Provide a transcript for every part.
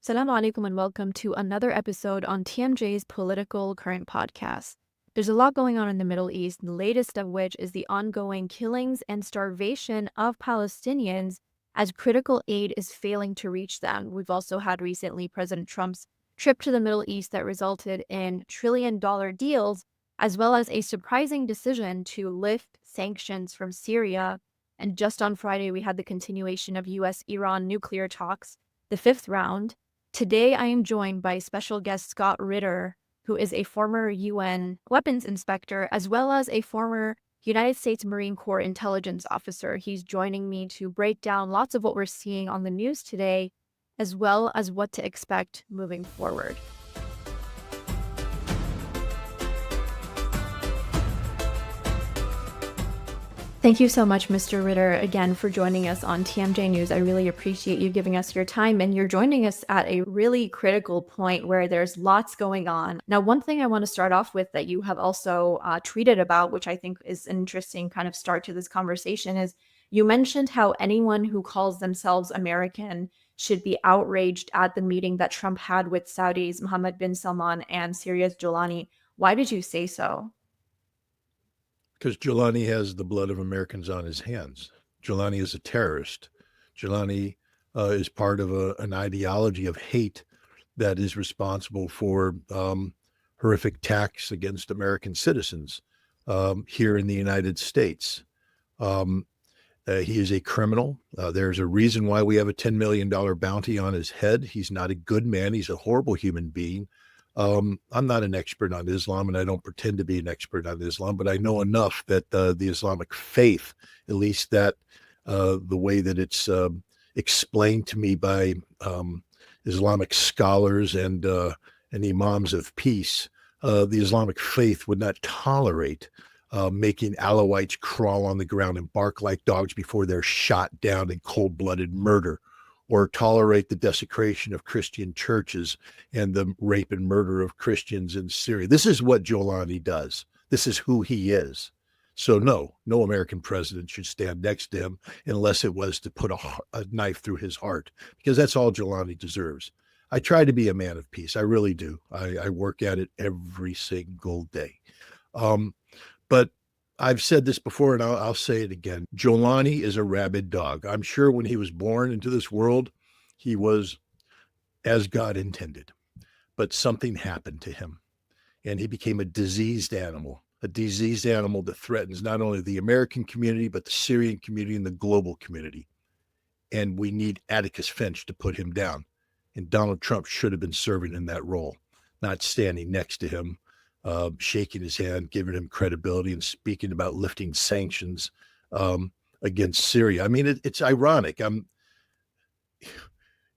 Assalamu alaikum and welcome to another episode on TMJ's Political Current Podcast. There's a lot going on in the Middle East, the latest of which is the ongoing killings and starvation of Palestinians as critical aid is failing to reach them. We've also had recently President Trump's trip to the Middle East that resulted in trillion-dollar deals, as well as a surprising decision to lift sanctions from Syria. And just on Friday, we had the continuation of US-Iran nuclear talks, the fifth round. Today, I am joined by special guest Scott Ritter, who is a former UN weapons inspector, as well as a former United States Marine Corps intelligence officer. He's joining me to break down lots of what we're seeing on the news today, as well as what to expect moving forward. Thank you so much, Mr. Ritter, again, for joining us on TMJ News. I really appreciate you giving us your time, and you're joining us at a really critical point where there's lots going on. Now, one thing I want to start off with that you have also tweeted about, which I think is an interesting kind of start to this conversation, is you mentioned how anyone who calls themselves American should be outraged at the meeting that Trump had with Saudi's Mohammed bin Salman and Syria's Jolani. Why did you say so? Because Giuliani has the blood of Americans on his hands. Giuliani is a terrorist. Giuliani is part of an ideology of hate that is responsible for horrific attacks against American citizens here in the United States. He is a criminal. There's a reason why we have a $10 million bounty on his head. He's not a good man. He's a horrible human being. I'm not an expert on Islam, and I don't pretend to be an expert on Islam, but I know enough that the Islamic faith, at least that the way that it's explained to me by Islamic scholars and imams of peace, the Islamic faith would not tolerate making Alawites crawl on the ground and bark like dogs before they're shot down in cold-blooded murder, or tolerate the desecration of Christian churches and the rape and murder of Christians in Syria. This is what Giuliani does. This is who he is. So no American president should stand next to him unless it was to put a knife through his heart, because that's all Giuliani deserves. I try to be a man of peace. I really do. I work at it every single day. But I've said this before, and I'll say it again. Giuliani is a rabid dog. I'm sure when he was born into this world, he was as God intended. But something happened to him, and he became a diseased animal that threatens not only the American community, but the Syrian community and the global community. And we need Atticus Finch to put him down. And Donald Trump should have been serving in that role, not standing next to him, shaking his hand, giving him credibility, and speaking about lifting sanctions against Syria. I mean, it's ironic.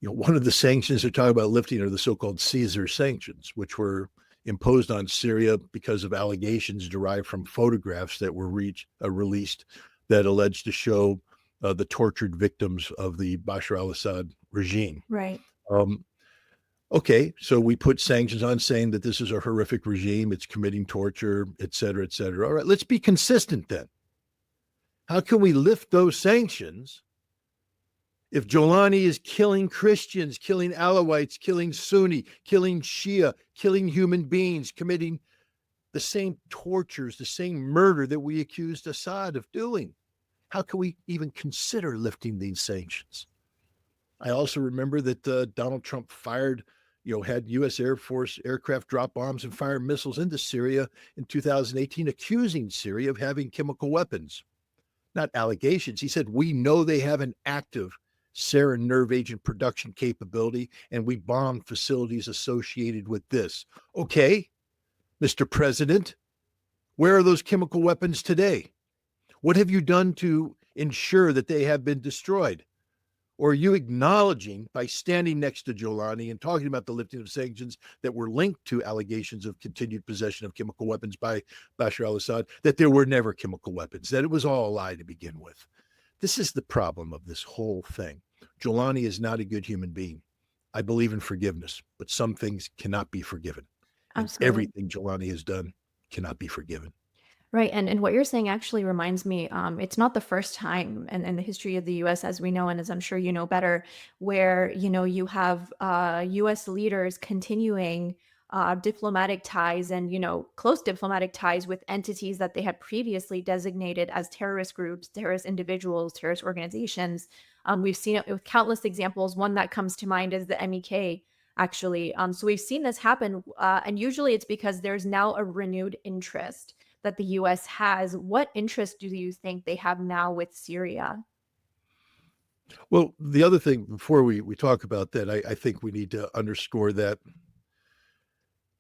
One of the sanctions they're talking about lifting are the so-called Caesar sanctions, which were imposed on Syria because of allegations derived from photographs that were released that alleged to show the tortured victims of the Bashar al-Assad regime. Right. Okay, so we put sanctions on, saying that this is a horrific regime, it's committing torture, et cetera, et cetera. All right, let's be consistent then. How can we lift those sanctions if Giuliani is killing Christians, killing Alawites, killing Sunni, killing Shia, killing human beings, committing the same tortures, the same murder that we accused Assad of doing? How can we even consider lifting these sanctions? I also remember that Donald Trump had U.S. Air Force aircraft drop bombs and fire missiles into Syria in 2018, accusing Syria of having chemical weapons. Not allegations. He said, we know they have an active sarin nerve agent production capability, and we bombed facilities associated with this. Okay, Mr. President, where are those chemical weapons today? What have you done to ensure that they have been destroyed? Or are you acknowledging, by standing next to Giuliani and talking about the lifting of sanctions that were linked to allegations of continued possession of chemical weapons by Bashar al-Assad, that there were never chemical weapons, that it was all a lie to begin with? This is the problem of this whole thing. Giuliani is not a good human being. I believe in forgiveness, but some things cannot be forgiven. And Absolutely. everything Giuliani has done cannot be forgiven. Right. And what you're saying actually reminds me, it's not the first time in the history of the US, as we know, and as I'm sure you know better, where, you have US leaders continuing diplomatic ties and, close diplomatic ties with entities that they had previously designated as terrorist groups, terrorist individuals, terrorist organizations. We've seen it with countless examples. One that comes to mind is the MEK, actually. So we've seen this happen, and usually it's because there's now a renewed interest that the US has. What interest do you think they have now with Syria? Well, the other thing before we talk about that, I think we need to underscore that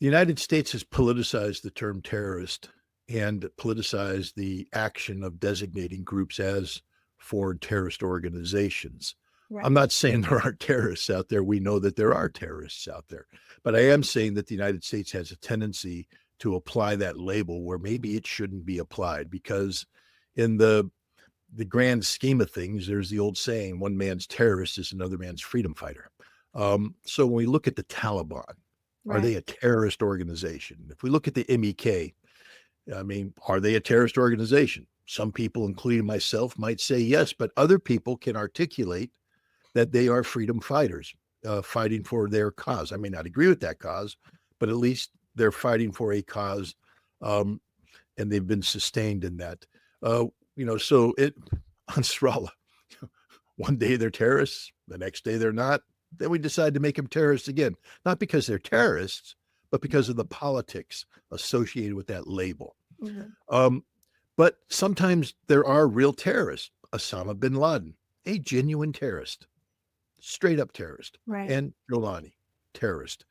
the United States has politicized the term terrorist and politicized the action of designating groups as foreign terrorist organizations. I'm Right. not saying there aren't terrorists out there. We know that there are terrorists out there. But I am saying that the United States has a tendency to apply that label where maybe it shouldn't be applied because in the grand scheme of things, there's the old saying, one man's terrorist is another man's freedom fighter. So when we look at the Taliban, are they Right. a terrorist organization? If we look at the MEK, I mean, are they a terrorist organization? Some people, including myself, might say yes, but other people can articulate that they are freedom fighters fighting for their cause. I may not agree with that cause, but at least they're fighting for a cause, um, and they've been sustained in that. Uh, so it Ansarallah, one day they're terrorists, the next day they're not. Then we decide to make them terrorists again, not because they're terrorists, but because of the politics associated with that label. Mhm. Um, but sometimes there are real terrorists. Osama bin Laden, a genuine terrorist, straight up terrorist, Right. and Jolani, terrorist.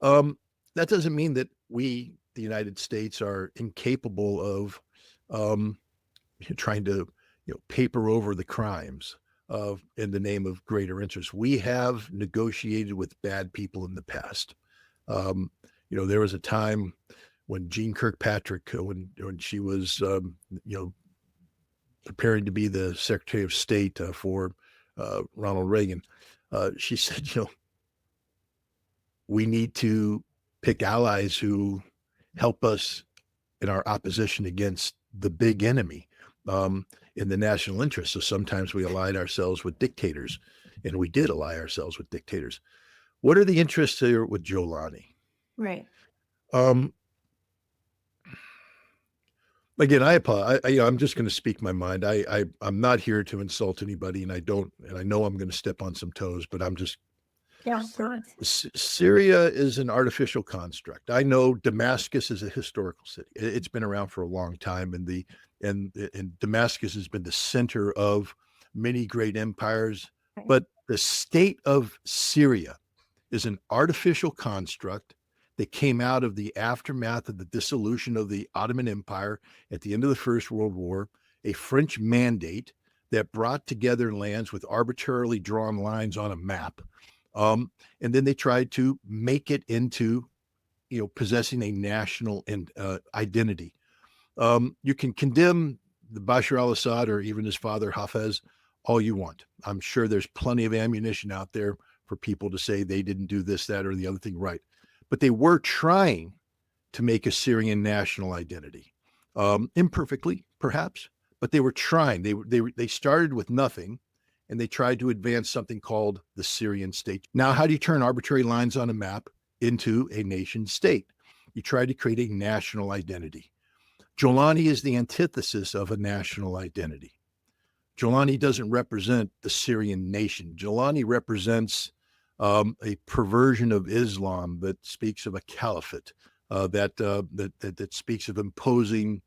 Um, that doesn't mean that we, the United States, are incapable of um, trying to paper over the crimes of in the name of greater interest. We have negotiated with bad people in the past. Um, there was a time when Jean Kirkpatrick, when she was preparing to be the Secretary of State for Ronald Reagan, she said, we need to pick allies who help us in our opposition against the big enemy in the national interest. So sometimes we allied ourselves with dictators, and we did ally ourselves with dictators. What are the interests here with Jolani? Right. Um, Again, I apologize. I'm just going to speak my mind. I'm not here to insult anybody, and I don't, and I know I'm going to step on some toes, but I'm just Yeah, good. Syria is an artificial construct. I know Damascus is a historical city. It's been around for a long time, and Damascus has been the center of many great empires. Right. But the state of Syria is an artificial construct that came out of the aftermath of the dissolution of the Ottoman Empire at the end of the First World War, a French mandate that brought together lands with arbitrarily drawn lines on a map. And then they tried to make it into, possessing a national identity. You can condemn the Bashar al-Assad or even his father Hafez all you want. I'm sure there's plenty of ammunition out there for people to say they didn't do this, that, or the other thing right. But they were trying to make a Syrian national identity, imperfectly, perhaps, but they were trying. They started with nothing, and they tried to advance something called the Syrian state. Now, how do you turn arbitrary lines on a map into a nation state? You try to create a national identity. Jolani is the antithesis of a national identity. Jolani doesn't represent the Syrian nation. Jolani represents a perversion of Islam that speaks of a caliphate, that speaks of imposing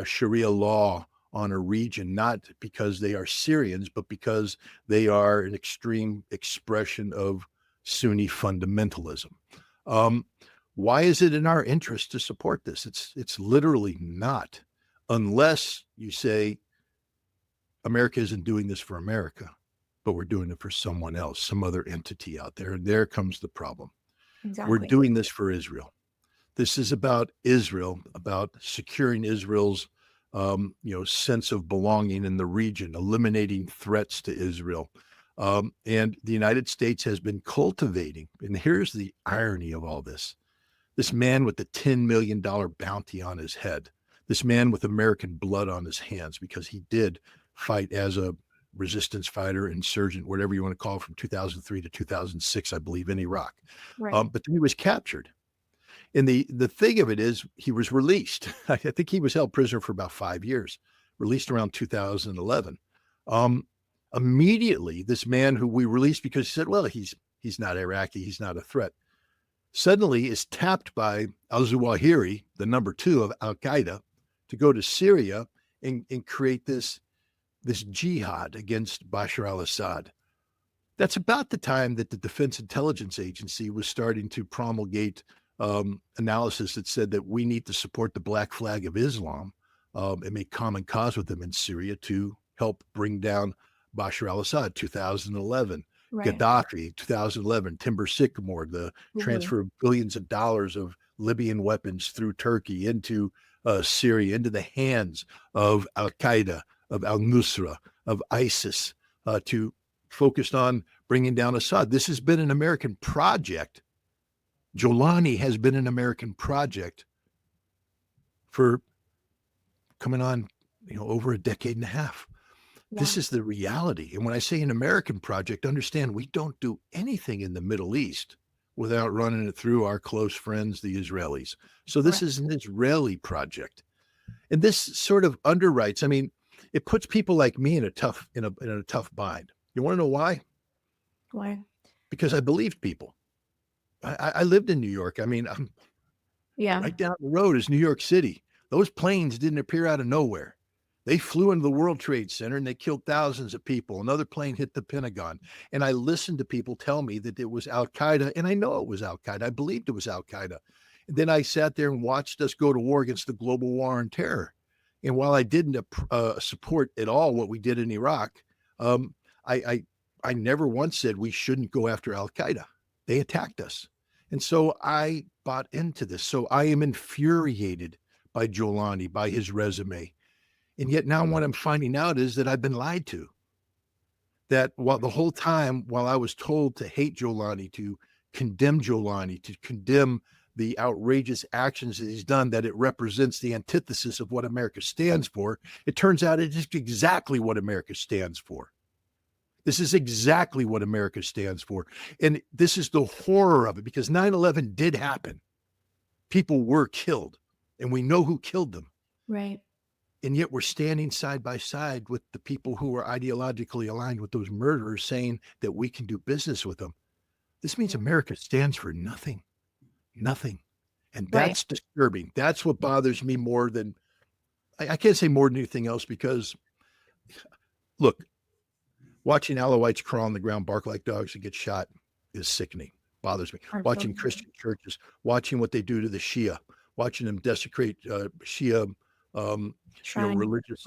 Sharia law on a region, not because they are Syrians, but because they are an extreme expression of Sunni fundamentalism. Um, why is it in our interest to support this? It's literally not, unless you say America isn't doing this for America, but we're doing it for someone else, some other entity out there. And there comes the problem. We're Exactly. doing this for Israel. This is about Israel, about securing Israel's sense of belonging in the region, eliminating threats to Israel. And the United States has been cultivating, and here's the irony of all this man with the $10 million bounty on his head, this man with American blood on his hands, because he did fight as a resistance fighter, insurgent, whatever you want to call it, from 2003 to 2006, I believe, in Iraq. Right. But then he was captured. And the thing of it is, he was released. I think he was held prisoner for about 5 years, released around 2011. Um, Immediately, this man who we released because he said, well, he's not Iraqi, he's not a threat, suddenly is tapped by al-Zawahiri, the number 2 of al-Qaeda, to go to Syria and create this jihad against Bashar al-Assad. That's about the time that the Defense Intelligence Agency was starting to promulgate analysis that said that we need to support the black flag of Islam and make common cause with them in Syria to help bring down Bashar al-Assad. 2011, Right. Gaddafi, 2011, Timber Sycamore, the transfer of billions of dollars of Libyan weapons through Turkey into Syria, into the hands of al-Qaeda, of al-Nusra, of ISIS, to focused on bringing down Assad. This has been an American project. Jolani has been an American project for coming on, over a decade and a half. Yeah. This is the reality. And when I say an American project, understand we don't do anything in the Middle East without running it through our close friends, the Israelis. So this is an Israeli project. And this sort of underwrites, I mean, it puts people like me in a tough bind. You want to know why? Why? Because I believed people. I lived in New York. I mean, Yeah. right down the road is New York City. Those planes didn't appear out of nowhere. They flew into the World Trade Center and they killed thousands of people. Another plane hit the Pentagon. And I listened to people tell me that it was al-Qaeda. And I know it was al-Qaeda. I believed it was al-Qaeda. And then I sat there and watched us go to war against the global war on terror. And while I didn't support at all what we did in Iraq, I never once said we shouldn't go after al-Qaeda. They attacked us. And so I bought into this. So I am infuriated by Jolani, by his resume. And yet now what I'm finding out is that I've been lied to. That while the whole time, while I was told to hate Jolani, to condemn the outrageous actions that he's done, that it represents the antithesis of what America stands for, it turns out it is exactly what America stands for. This is exactly what America stands for. And this is the horror of it, because 9/11 did happen. People were killed, and we know who killed them. Right. And yet we're standing side by side with the people who are ideologically aligned with those murderers, saying that we can do business with them. This means America stands for nothing. Nothing. And that's disturbing. That's what bothers me more than, I can't say more than anything else, because look, watching Alawites crawl on the ground, bark like dogs, and get shot is sickening. Bothers me. Watching Christian churches, watching what they do to the Shia, watching them desecrate Shia religious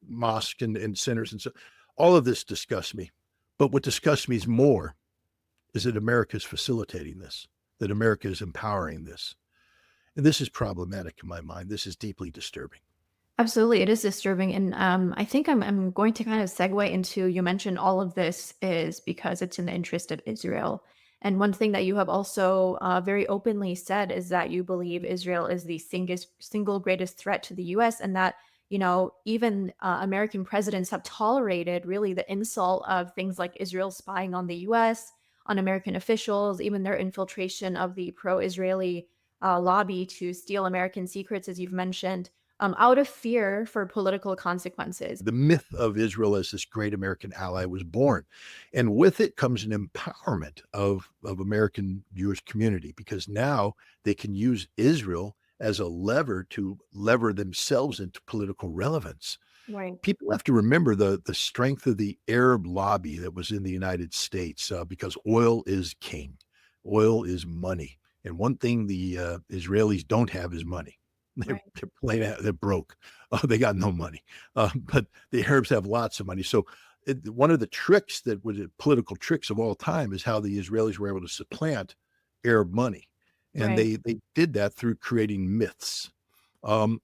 mosques and centers, and so all of this disgusts me. But what disgusts me more is that America is facilitating this, that America is empowering this. And this is problematic in my mind. This is deeply disturbing. Absolutely, it is disturbing, and I think I'm going to kind of segue into, you mentioned all of this is because it's in the interest of Israel. And one thing that you have also very openly said is that you believe Israel is the single greatest threat to the U.S., and that even American presidents have tolerated really the insult of things like Israel spying on the U.S., on American officials, even their infiltration of the pro-Israeli lobby to steal American secrets, as you've mentioned, out of fear for political consequences. The myth of Israel as this great American ally was born. And with it comes an empowerment of American Jewish community, because now they can use Israel as a lever to lever themselves into political relevance. Right. People have to remember the strength of the Arab lobby that was in the United States, because oil is king. Oil is money. And one thing the Israelis don't have is money. They're broke. They got no money. But the Arabs have lots of money. So one of the tricks that was political tricks of all time is how the Israelis were able to supplant Arab money. And they did that through creating myths. And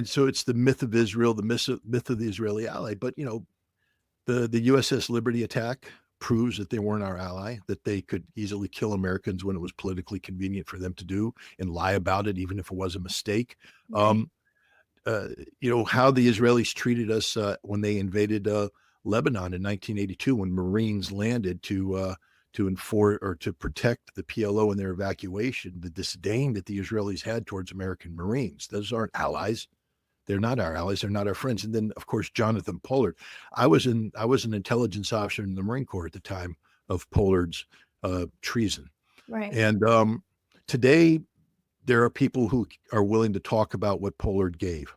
so it's the myth of Israel, the myth of the Israeli ally. But, the USS Liberty attack proves that they weren't our ally, that they could easily kill Americans when it was politically convenient for them to do and lie about it, even if it was a mistake. uh, how the Israelis treated us when they invaded Lebanon in 1982, when Marines landed to enforce or to protect the PLO in their evacuation. The disdain that the Israelis had towards American Marines. Those aren't allies. They're not our allies. They're not our friends. And then, of course, Jonathan Pollard. I was an intelligence officer in the Marine Corps at the time of Pollard's treason. Right. And today, there are people who are willing to talk about what Pollard gave.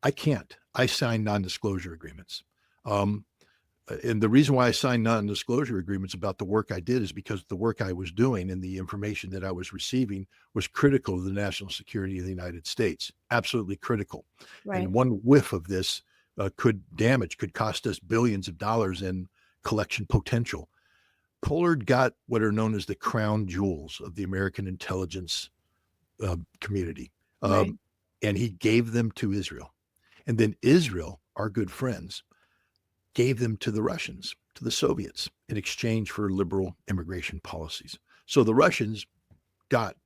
I can't. I signed non-disclosure agreements. Um, and the reason why I signed non-disclosure agreements about the work I did is because the work I was doing and the information that I was receiving was critical to the national security of the United States. Absolutely critical. Right. And one whiff of this could cost us billions of dollars in collection potential. Pollard got what are known as the crown jewels of the American intelligence community. Right. And he gave them to Israel. And then Israel, our good friends, gave them to the Russians, to the Soviets, in exchange for liberal immigration policies. So the Russians got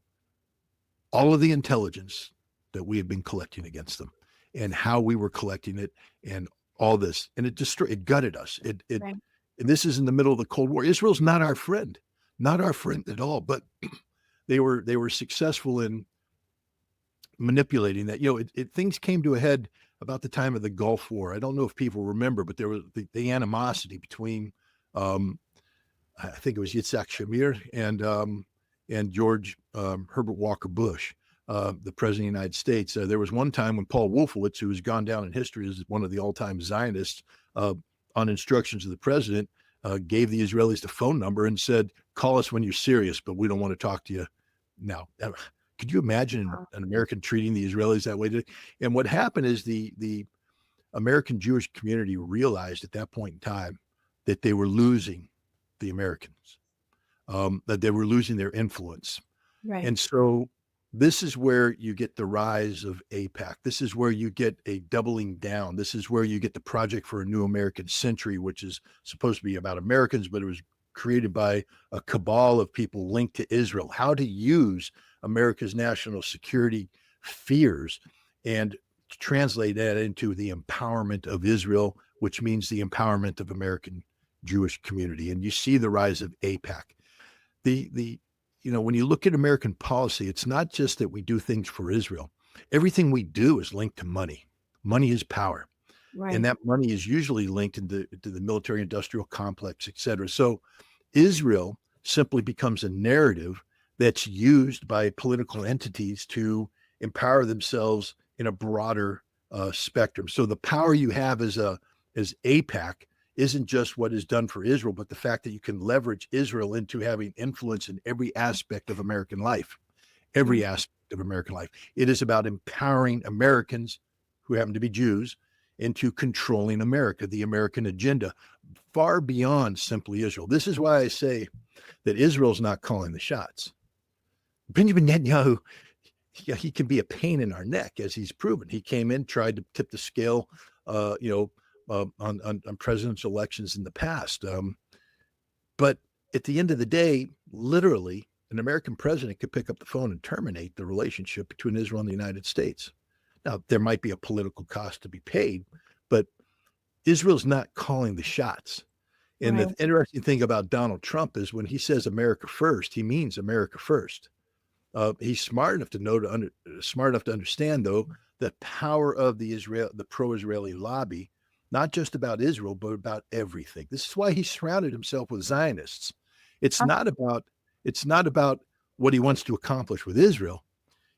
all of the intelligence that we had been collecting against them and how we were collecting it and all this. And it gutted us. Right. And this is in the middle of the Cold War. Israel's not our friend at all, but they were successful in manipulating that. Things came to a head about the time of the Gulf War. I don't know if people remember, but there was the animosity between, I think it was Yitzhak Shamir and George Herbert Walker Bush, the president of the United States. There was one time when Paul Wolfowitz, who has gone down in history as one of the all-time Zionists, on instructions of the president, gave the Israelis the phone number and said, "Call us when you're serious, but we don't want to talk to you now." Could you imagine an American treating the Israelis that way? And what happened is the American Jewish community realized at that point in time that they were losing the Americans, that they were losing their influence. Right. And so this is where you get the rise of AIPAC. This is where you get a doubling down. This is where you get the Project for a New American Century, which is supposed to be about Americans, but it was created by a cabal of people linked to Israel. How to use America's national security fears and translate that into the empowerment of Israel, which means the empowerment of American Jewish community. And you see the rise of AIPAC. When you look at American policy, it's not just that we do things for Israel. Everything we do is linked to money. Money is power. Right. And that money is usually linked to the military industrial complex, et cetera. So Israel simply becomes a narrative that's used by political entities to empower themselves in a broader spectrum. So the power you have as AIPAC isn't just what is done for Israel, but the fact that you can leverage Israel into having influence in every aspect of American life, every aspect of American life. It is about empowering Americans who happen to be Jews into controlling America, the American agenda, far beyond simply Israel. This is why I say that Israel's not calling the shots. Benjamin Netanyahu, he can be a pain in our neck, as he's proven. He came in, tried to tip the scale, on presidential elections in the past. But at the end of the day, literally, an American president could pick up the phone and terminate the relationship between Israel and the United States. Now, there might be a political cost to be paid, but Israel's not calling the shots. And Right. the interesting thing about Donald Trump is when he says America first, he means America first. He's smart enough to understand, though, the power of the pro-Israeli lobby, not just about Israel, but about everything. This is why he surrounded himself with Zionists. It's not about what he wants to accomplish with Israel.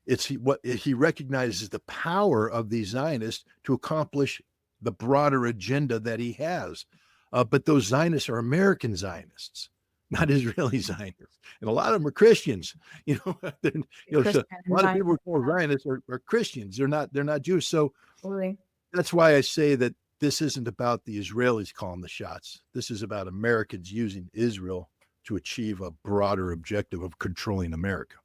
It's what he recognizes the power of these Zionists to accomplish the broader agenda that he has. But those Zionists are American Zionists, not Israeli Zionists, and a lot of them are Christians. So a lot of people who are Zionists are Christians. They're not Jews. So that's why I say that this isn't about the Israelis calling the shots. This is about Americans using Israel to achieve a broader objective of controlling America.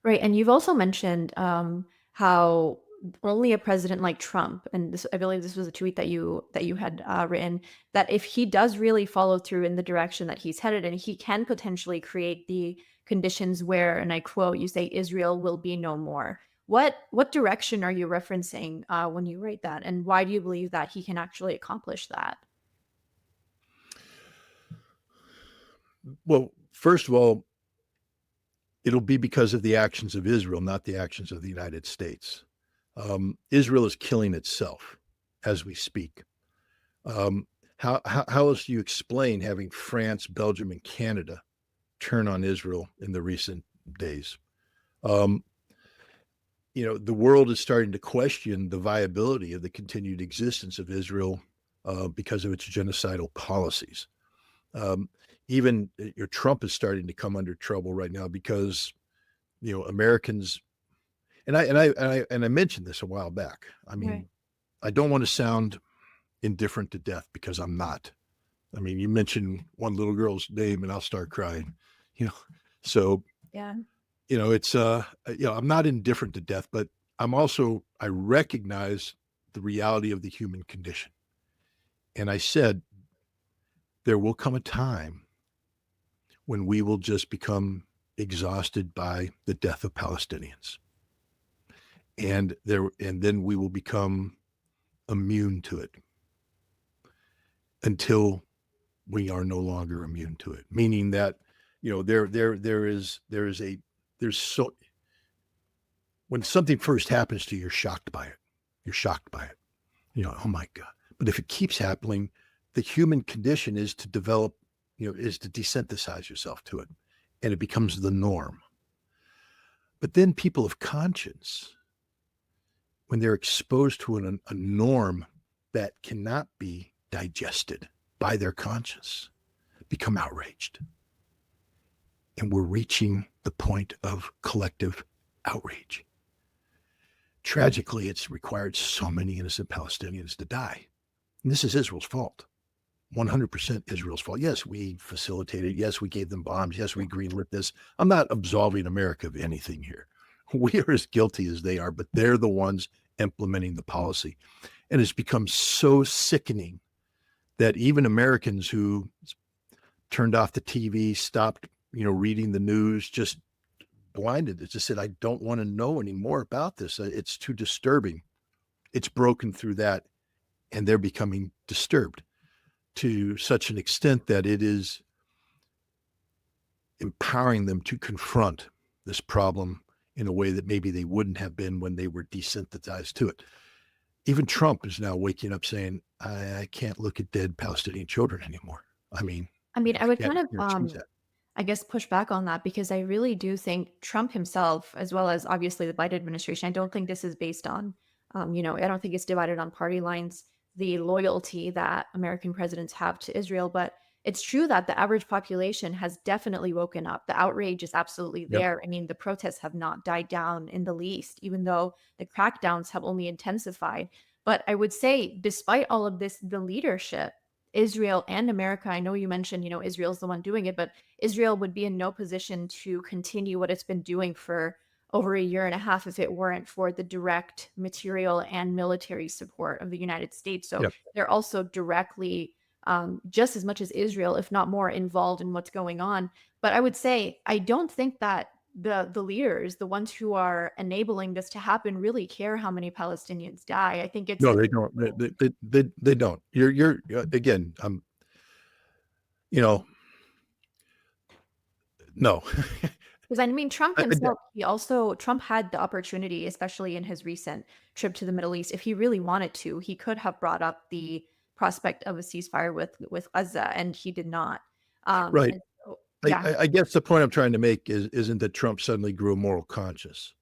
Right. And you've also mentioned how only a president like Trump, and this, I believe this was a tweet that you had written, that if he does really follow through in the direction that he's headed, and he can potentially create the conditions where, and I quote, you say Israel will be no more. What direction are you referencing when you write that, and why do you believe that he can actually accomplish that? Well, first of all, it'll be because of the actions of Israel, not the actions of the United States. Israel is killing itself as we speak. Um, how else do you explain having France, Belgium, and Canada turn on Israel in the recent days? Um, the world is starting to question the viability of the continued existence of Israel because of its genocidal policies. Um, even your Trump is starting to come under trouble right now because Americans, and I mentioned this a while back. I Right. mean, I don't want to sound indifferent to death because I'm not. I mean, you mention one little girl's name and I'll start crying. You know, so Yeah. it's I'm not indifferent to death, but I recognize the reality of the human condition. And I said there will come a time when we will just become exhausted by the death of Palestinians. And then we will become immune to it until we are no longer immune to it. Meaning that, there's so when something first happens to you, you're shocked by it. You're shocked by it. Oh my God. But if it keeps happening, the human condition is to develop, is to desensitize yourself to it. And it becomes the norm. But then people of conscience, when they're exposed to a norm that cannot be digested by their conscience, become outraged. And we're reaching the point of collective outrage. Tragically, it's required so many innocent Palestinians to die. And this is Israel's fault. 100% Israel's fault. Yes, we facilitated. Yes, we gave them bombs. Yes, we greenlit this. I'm not absolving America of anything here. We are as guilty as they are, but they're the ones implementing the policy. And it's become so sickening that even Americans who turned off the TV, stopped, reading the news, just blinded. It just said, I don't want to know any more about this. It's too disturbing. It's broken through that, and they're becoming disturbed to such an extent that it is empowering them to confront this problem in a way that maybe they wouldn't have been when they were desensitized to it. Even Trump is now waking up saying, I can't look at dead Palestinian children anymore. I mean, I would can't kind of choose that. I guess push back on that because I really do think Trump himself, as well as obviously the Biden administration, I don't think this is based on, I don't think it's divided on party lines, the loyalty that American presidents have to Israel. But it's true that the average population has definitely woken up. The outrage is absolutely Yep. there. I mean, the protests have not died down in the least, even though the crackdowns have only intensified. But I would say, despite all of this, the leadership, Israel and America, I know you mentioned, Israel's the one doing it, but Israel would be in no position to continue what it's been doing for over a year and a half if it weren't for the direct material and military support of the United States. So Yep. they're also directly, just as much as Israel, if not more, involved in what's going on. But I would say I don't think that the leaders, the ones who are enabling this to happen, really care how many Palestinians die. I think it's No, they don't. They don't. You're again. You know, no. because I mean, Trump I, himself, Trump had the opportunity, especially in his recent trip to the Middle East, if he really wanted to, he could have brought up the prospect of a ceasefire with Gaza, and he did not. right. And so, I, yeah, I I guess the point I'm trying to make isn't that Trump suddenly grew moral conscious.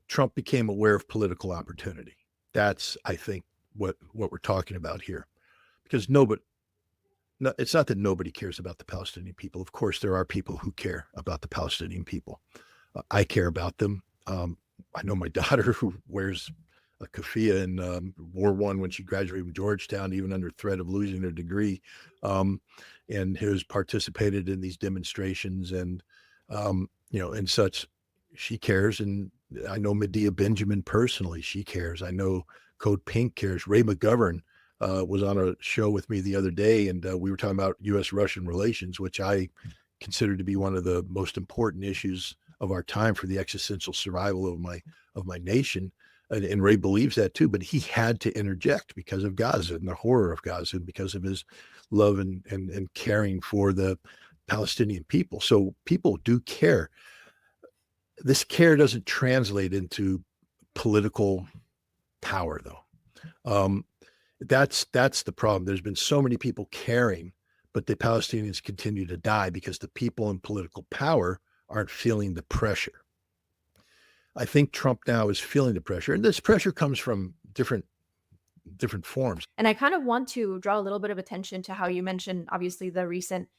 Trump became aware of political opportunity. That's, I think, what we're talking about here. Because nobody, no, it's not that nobody cares about the Palestinian people. Of course, there are people who care about the Palestinian people. I care about them. I know my daughter who wears a keffiyeh and wore one when she graduated from Georgetown, even under threat of losing her degree, and has participated in these demonstrations and such. She cares, and I know Medea Benjamin personally. She cares. I know Code Pink cares. Ray McGovern was on a show with me the other day, and we were talking about U.S.-Russian relations, which I consider to be one of the most important issues of our time for the existential survival of my nation. And Ray believes that too, but he had to interject because of Gaza and the horror of Gaza, and because of his love and caring for the Palestinian people. So people do care. This care doesn't translate into political power, though. That's the problem. There's been so many people caring, but the Palestinians continue to die because the people in political power aren't feeling the pressure. I think Trump now is feeling the pressure, and this pressure comes from different forms. And I kind of want to draw a little bit of attention to how you mentioned, obviously, the recent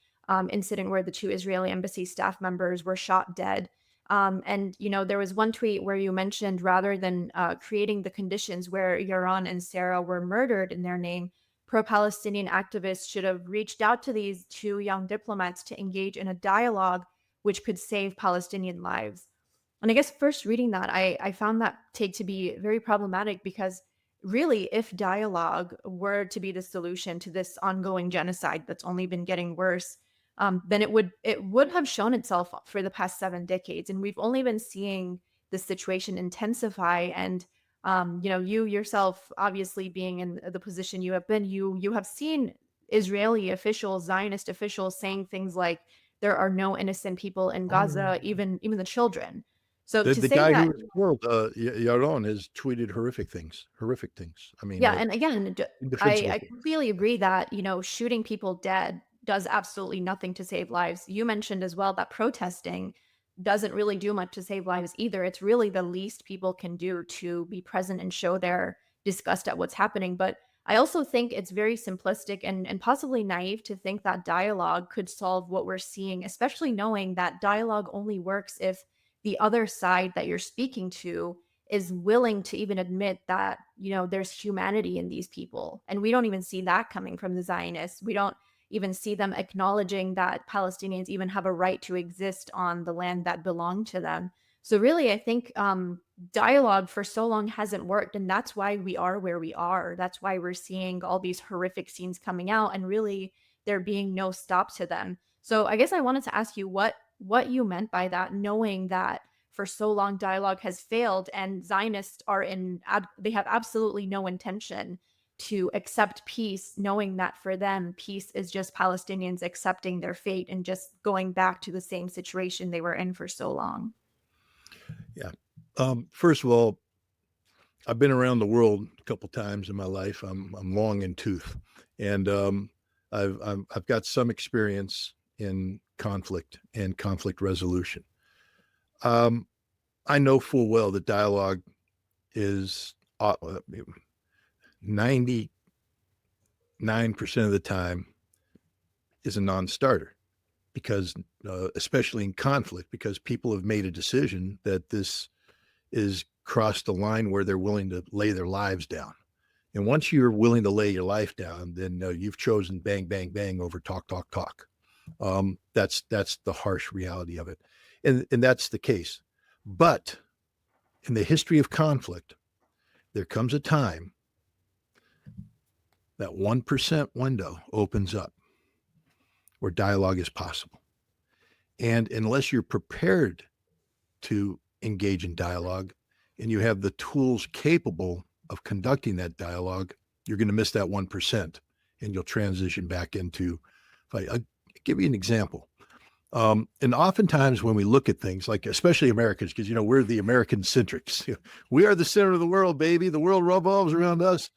incident where the 2 Israeli embassy staff members were shot dead. And, there was one tweet where you mentioned rather than creating the conditions where Yaron and Sarah were murdered in their name, pro-Palestinian activists should have reached out to these 2 young diplomats to engage in a dialogue which could save Palestinian lives. And I guess first reading that, I found that take to be very problematic because really, if dialogue were to be the solution to this ongoing genocide that's only been getting worse, then it would have shown itself for the past 7 decades, and we've only been seeing the situation intensify. And you yourself, obviously being in the position you have been, you have seen Israeli officials, Zionist officials, saying things like there are no innocent people in Gaza, even the children. So to The say guy who that, was killed, Yaron, has tweeted horrific things. Horrific things. I mean, yeah, and again, indefensible I things. completely agree that, shooting people dead does absolutely nothing to save lives. You mentioned as well that protesting doesn't really do much to save lives either. It's really the least people can do to be present and show their disgust at what's happening. But I also think it's very simplistic and possibly naive to think that dialogue could solve what we're seeing, especially knowing that dialogue only works if the other side that you're speaking to is willing to even admit that, there's humanity in these people. And we don't even see that coming from the Zionists. We don't even see them acknowledging that Palestinians even have a right to exist on the land that belonged to them. So really, I think dialogue for so long hasn't worked, and that's why we are where we are. That's why we're seeing all these horrific scenes coming out, and really there being no stop to them. So I guess I wanted to ask you what you meant by that, knowing that for so long dialogue has failed and Zionists are they have absolutely no intention to accept peace, knowing that for them peace is just Palestinians accepting their fate and just going back to the same situation they were in for so long. Yeah. First of all, I've been around the world a couple times in my life. I'm long in tooth, and I've got some experience in conflict and conflict resolution. I know full well that dialogue is 99% of the time is a non-starter, because especially in conflict, because people have made a decision that this is crossed the line where they're willing to lay their lives down. And once you're willing to lay your life down, then you've chosen bang, bang, bang over talk, talk, talk. That's the harsh reality of it. And that's the case. But in the history of conflict, there comes a time that 1% window opens up where dialogue is possible. And unless you're prepared to engage in dialogue and you have the tools capable of conducting that dialogue, you're going to miss that 1% and you'll transition back into fight. I'll give you an example. And oftentimes when we look at things like, especially Americans, because, we're the American centrics, we are the center of the world, baby. The world revolves around us.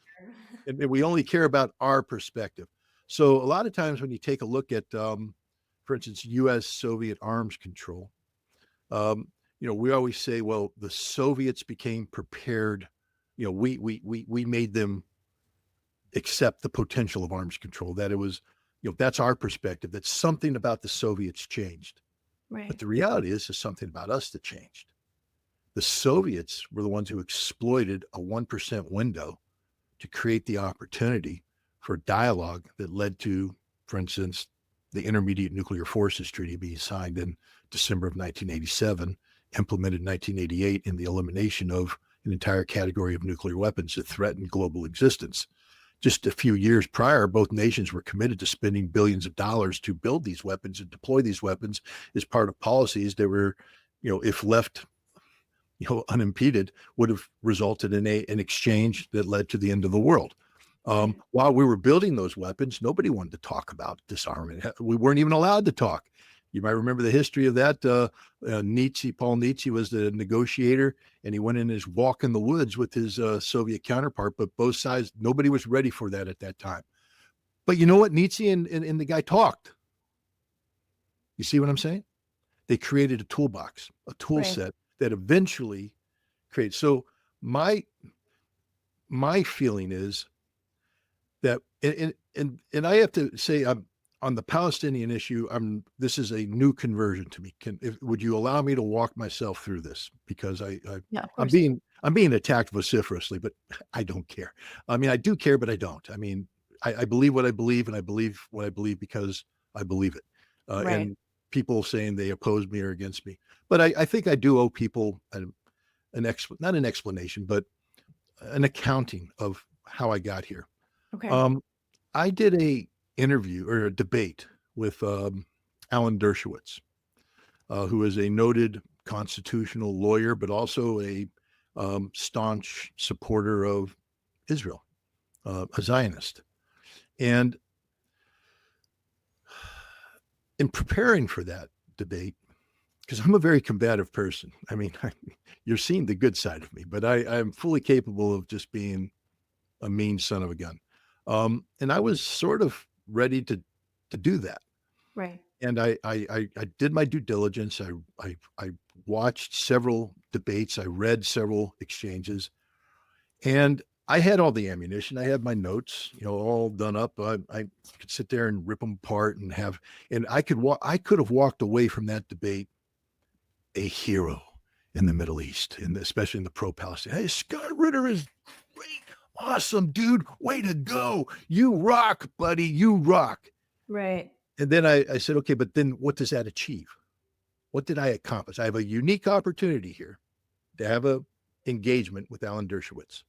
And we only care about our perspective. So a lot of times when you take a look at, for instance, U.S. Soviet arms control, we always say, well, the Soviets became prepared. We made them accept the potential of arms control, that it was, that's our perspective, that something about the Soviets changed. Right. But the reality is there's something about us that changed. The Soviets were the ones who exploited a 1% window to create the opportunity for dialogue that led to, for instance, the Intermediate Nuclear Forces Treaty being signed in December of 1987, implemented in 1988 in the elimination of an entire category of nuclear weapons that threatened global existence. Just a few years prior, both nations were committed to spending billions of dollars to build these weapons and deploy these weapons as part of policies that were, if left, unimpeded, would have resulted in an exchange that led to the end of the world. Right. While we were building those weapons, nobody wanted to talk about disarmament. We weren't even allowed to talk. You might remember the history of that. Paul Nietzsche was the negotiator, and he went in his walk in the woods with his Soviet counterpart, but both sides, nobody was ready for that at that time. But you know what? Nietzsche and the guy talked. You see what I'm saying? They created a toolbox, a tool Right. set that eventually creates. So my feeling is that, and I have to say, I'm on the Palestinian issue. This is a new conversion to me. Would you allow me to walk myself through this? Because Yeah, of I'm course. being attacked vociferously, but I don't care. I mean, I do care, but I don't. I mean, I believe what I believe, and I believe what I believe because I believe it. Right. And people saying they oppose me or against me, but I think I do owe people not an explanation, but an accounting of how I got here. Okay. Um, I did a interview or a debate with Alan Dershowitz, who is a noted constitutional lawyer, but also a staunch supporter of Israel, a Zionist. And in preparing for that debate, because I'm a very combative person. I mean, you're seeing the good side of me, but I'm fully capable of just being a mean son of a gun. And I was sort of ready to do that. Right. And I did my due diligence. I watched several debates. I read several exchanges, and I had all the ammunition. I had my notes, all done up. I could sit there and rip them apart and I could have walked away from that debate a hero in the Middle East, and especially in the pro-Palestine. Hey, Scott Ritter is great. Awesome, dude. Way to go. You rock, buddy. You rock. Right. And then I said, okay, but then what does that achieve? What did I accomplish? I have a unique opportunity here to have a engagement with Alan Dershowitz.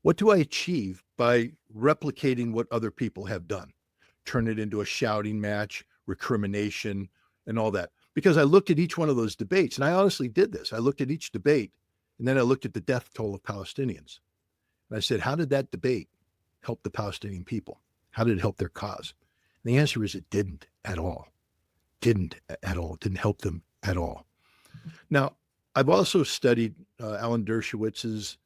What do I achieve by replicating what other people have done? Turn it into a shouting match, recrimination, and all that. Because I looked at each one of those debates, and I honestly did this. I looked at each debate, and then I looked at the death toll of Palestinians. And I said, how did that debate help the Palestinian people? How did it help their cause? And the answer is it didn't at all. Didn't at all. Didn't help them at all. Now, I've also studied Alan Dershowitz's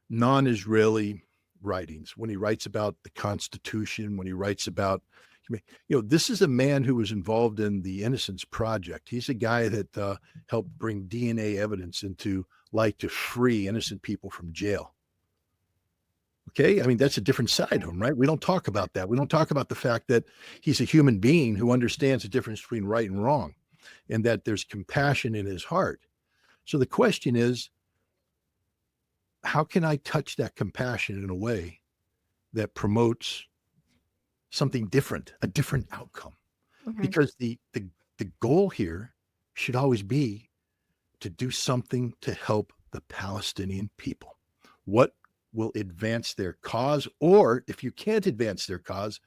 non-Israeli writings, when he writes about the Constitution, when he writes about, this is a man who was involved in the Innocence Project. He's a guy that helped bring DNA evidence into light to free innocent people from jail. Okay. I mean, that's a different side of him, right? We don't talk about that. We don't talk about the fact that he's a human being who understands the difference between right and wrong, and that there's compassion in his heart. So the question is, how can I touch that compassion in a way that promotes something different, a different outcome? Okay. Because the goal here should always be to do something to help the Palestinian people. What will advance their cause? Or if you can't advance their cause,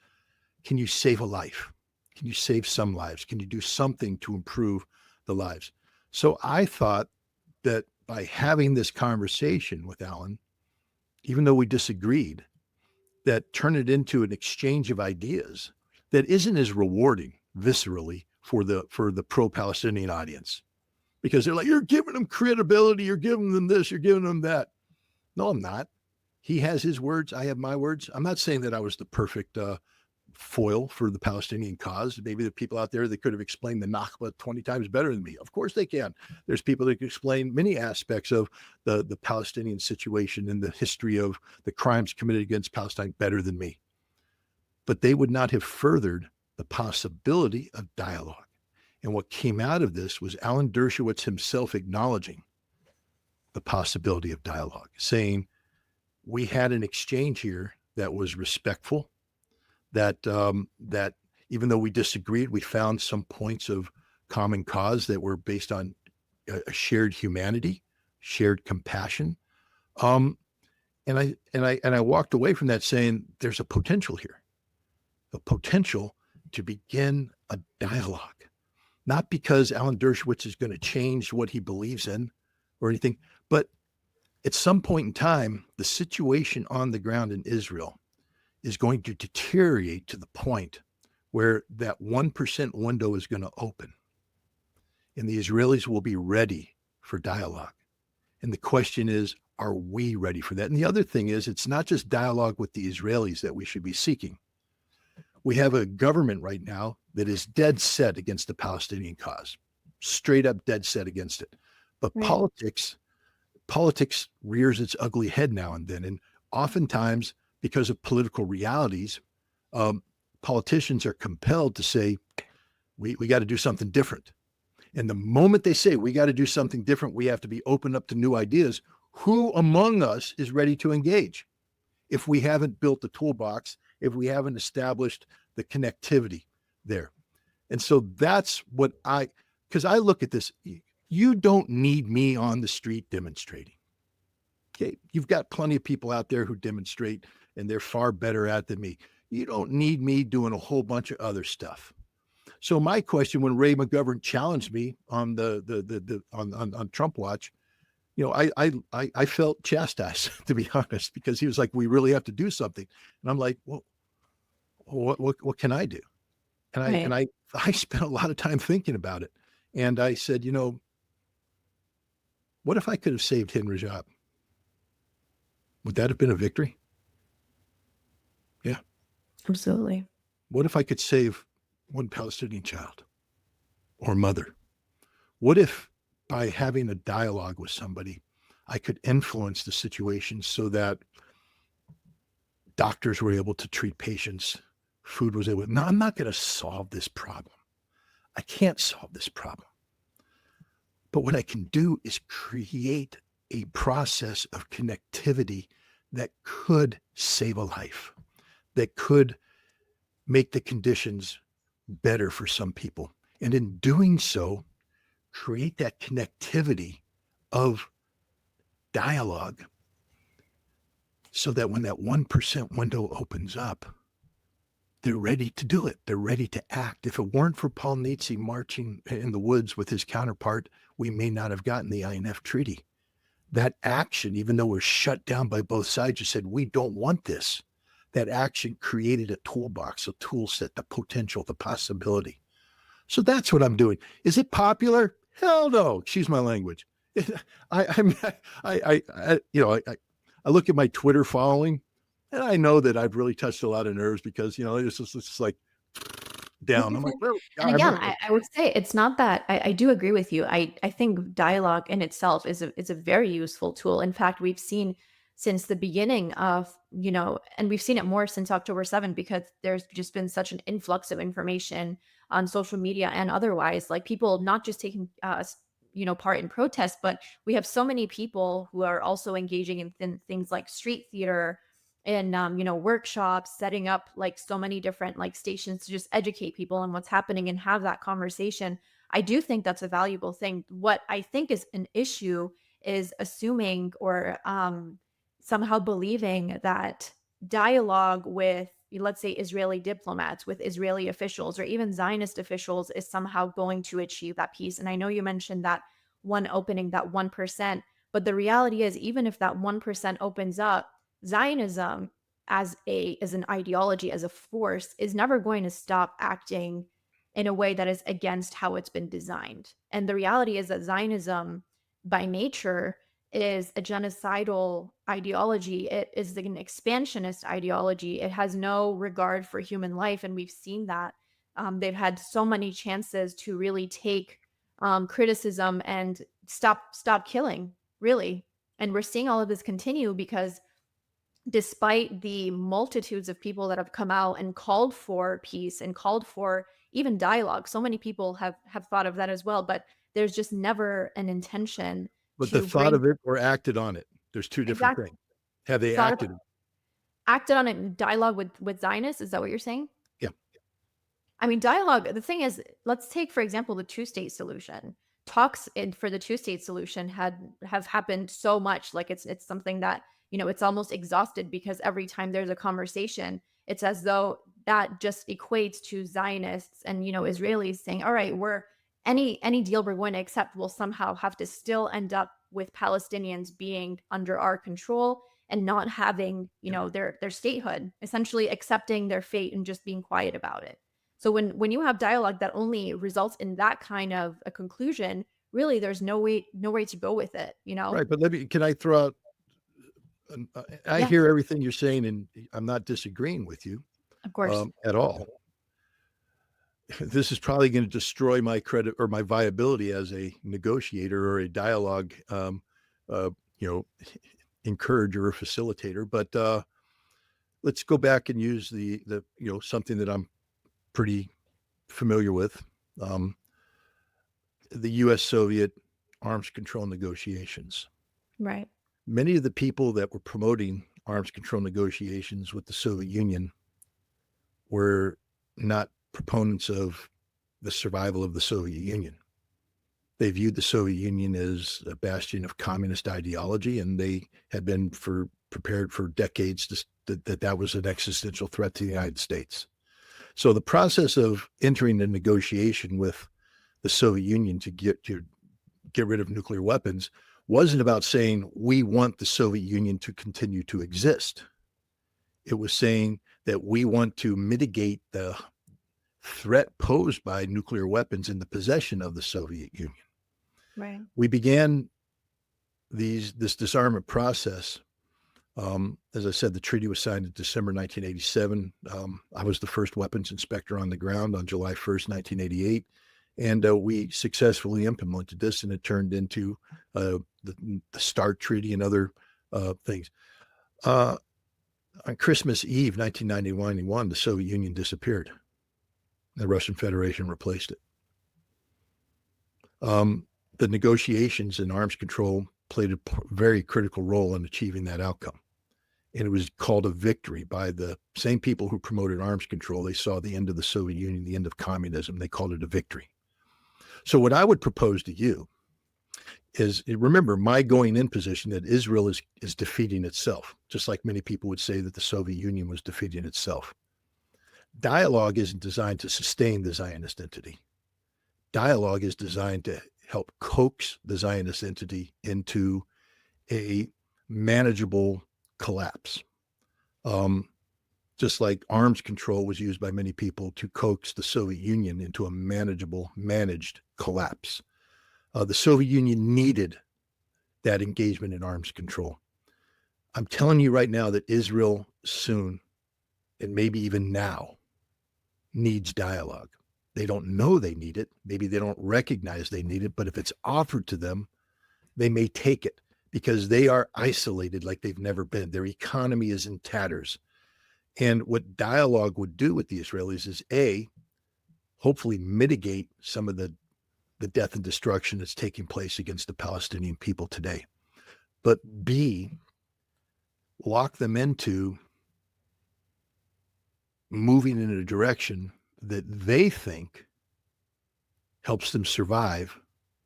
can you save a life? Can you save some lives? Can you do something to improve the lives? So I thought that by having this conversation with Alan, even though we disagreed, that turn it into an exchange of ideas that isn't as rewarding viscerally for the pro-Palestinian audience, because they're like, you're giving them credibility, you're giving them this, you're giving them that. No, I'm not. He has his words, I have my words. I'm not saying that I was the perfect foil for the Palestinian cause. Maybe the people out there that could have explained the Nakba 20 times better than me. Of course they can. There's people that can explain many aspects of the Palestinian situation and the history of the crimes committed against Palestine better than me. But they would not have furthered the possibility of dialogue. And what came out of this was Alan Dershowitz himself acknowledging the possibility of dialogue, saying, we had an exchange here that was respectful, that even though we disagreed, we found some points of common cause that were based on a shared humanity, shared compassion. And I walked away from that saying, there's a potential here, a potential to begin a dialogue, not because Alan Dershowitz is going to change what he believes in or anything. But at some point in time, the situation on the ground in Israel is going to deteriorate to the point where that 1% window is going to open and the Israelis will be ready for dialogue. And the question is, are we ready for that? And the other thing is, it's not just dialogue with the Israelis that we should be seeking. We have a government right now that is dead set against the Palestinian cause, straight up dead set against it. But Right. politics rears its ugly head now and then. And oftentimes, because of political realities, politicians are compelled to say, we got to do something different. And the moment they say we got to do something different, we have to be open up to new ideas. Who among us is ready to engage? If we haven't built the toolbox, if we haven't established the connectivity there. And so that's what because I look at this, you don't need me on the street demonstrating. Okay. You've got plenty of people out there who demonstrate and they're far better at than me. You don't need me doing a whole bunch of other stuff. So my question, when Ray McGovern challenged me on on Trump Watch, I felt chastised, to be honest, because he was like, "We really have to do something," and I'm like, "Well, what can I do?" And Right. I spent a lot of time thinking about it, and I said, what if I could have saved Henry Rajab? Would that have been a victory? Yeah. Absolutely. What if I could save one Palestinian child or mother? What if by having a dialogue with somebody, I could influence the situation so that doctors were able to treat patients, food was able. Now, I'm not going to solve this problem. I can't solve this problem. But what I can do is create a process of connectivity that could save a life, that could make the conditions better for some people. And in doing so, create that connectivity of dialogue so that when that 1% window opens up, they're ready to do it. They're ready to act. If it weren't for Paul Nietzsche marching in the woods with his counterpart, we may not have gotten the INF Treaty. That action, even though we're shut down by both sides, just said, we don't want this. That action created a toolbox, a tool set, the potential, the possibility. So that's what I'm doing. Is it popular? Hell no. Excuse my language. I look at my Twitter following, and I know that I've really touched a lot of nerves because it's just like down. I'm like, well, And I'm again, really, I would say it's not that I do agree with you. I think dialogue in itself is a very useful tool. In fact, we've seen since the beginning of, and we've seen it more since October 7th because there's just been such an influx of information on social media and otherwise, like people not just taking part in protests, but we have so many people who are also engaging in things like street theater and workshops, setting up like so many different like stations to just educate people on what's happening and have that conversation. I do think that's a valuable thing. What I think is an issue is assuming or somehow believing that dialogue with, let's say, Israeli diplomats, with Israeli officials, or even Zionist officials is somehow going to achieve that peace. And I know you mentioned that one opening, that 1%, but the reality is, even if that 1% opens up, Zionism as an ideology, as a force, is never going to stop acting in a way that is against how it's been designed. And the reality is that Zionism, by nature, is a genocidal ideology. It is an expansionist ideology. It has no regard for human life, and we've seen that. They've had so many chances to really take criticism and stop killing, really. And we're seeing all of this continue because despite the multitudes of people that have come out and called for peace and called for even dialogue, so many people have thought of that as well, but there's just never an intention but the to thought bring of it or acted on it, there's two different exactly things. Have they thought of acted? acted on it in dialogue with Zionists. Is that what you're saying? Yeah. I mean, dialogue, the thing is, let's take, for example, the two-state solution. Talks for the two-state solution have happened so much. Like it's something that, it's almost exhausted because every time there's a conversation, it's as though that just equates to Zionists and, Israelis saying, all right, we're any deal we're going to accept will somehow have to still end up with Palestinians being under our control and not having, their statehood, essentially accepting their fate and just being quiet about it. So when you have dialogue that only results in that kind of a conclusion, really there's no way to go with it, you know? Right, but can I throw out, I Yeah, hear everything you're saying, and I'm not disagreeing with you, of course. at all. This is probably gonna destroy my credit or my viability as a negotiator or a dialogue, uh, you know, encourager or facilitator, but, let's go back and use something that I'm pretty familiar with, um, the US Soviet arms control negotiations. Right. Many of the people that were promoting arms control negotiations with the Soviet Union were not proponents of the survival of the Soviet Union. They viewed the Soviet Union as a bastion of communist ideology, and they had been prepared for decades that was an existential threat to the United States. So the process of entering a negotiation with the Soviet Union to get rid of nuclear weapons wasn't about saying we want the Soviet Union to continue to exist. It was saying that we want to mitigate the threat posed by nuclear weapons in the possession of the Soviet Union. Right. We began this disarmament process. As I said, the treaty was signed in December 1987. I was the first weapons inspector on the ground on July 1st, 1988. And we successfully implemented this, and it turned into the START Treaty and other things. On Christmas Eve, 1991, the Soviet Union disappeared. The Russian Federation replaced it. The negotiations in arms control played a very critical role in achieving that outcome. And it was called a victory by the same people who promoted arms control. They saw the end of the Soviet Union, the end of communism. They called it a victory. So what I would propose to you is, remember my going in position that Israel is defeating itself, just like many people would say that the Soviet Union was defeating itself. Dialogue isn't designed to sustain the Zionist entity. Dialogue is designed to help coax the Zionist entity into a manageable collapse. Just like arms control was used by many people to coax the Soviet Union into a manageable, managed collapse. The Soviet Union needed that engagement in arms control. I'm telling you right now that Israel soon, and maybe even now, needs dialogue. They don't know they need it. Maybe they don't recognize they need it, but if it's offered to them, they may take it because they are isolated like they've never been. Their economy is in tatters. And what dialogue would do with the Israelis is hopefully mitigate some of the death and destruction that's taking place against the Palestinian people today. But B, lock them into moving in a direction that they think helps them survive,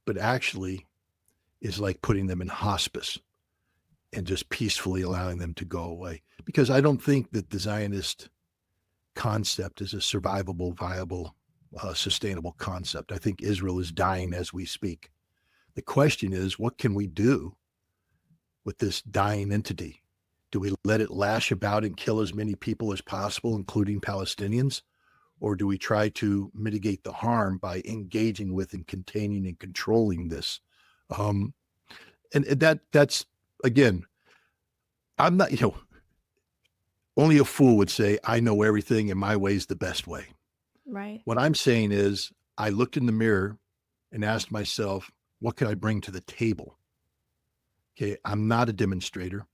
but actually is like putting them in hospice and just peacefully allowing them to go away. Because I don't think that the Zionist concept is a survivable, viable, sustainable concept. I think Israel is dying as we speak. The question is, what can we do with this dying entity? Do we let it lash about and kill as many people as possible, including Palestinians? Or do we try to mitigate the harm by engaging with and containing and controlling this? And that's, again, I'm not, only a fool would say, I know everything and my way is the best way. Right. What I'm saying is, I looked in the mirror and asked myself, what can I bring to the table? Okay, I'm not a demonstrator.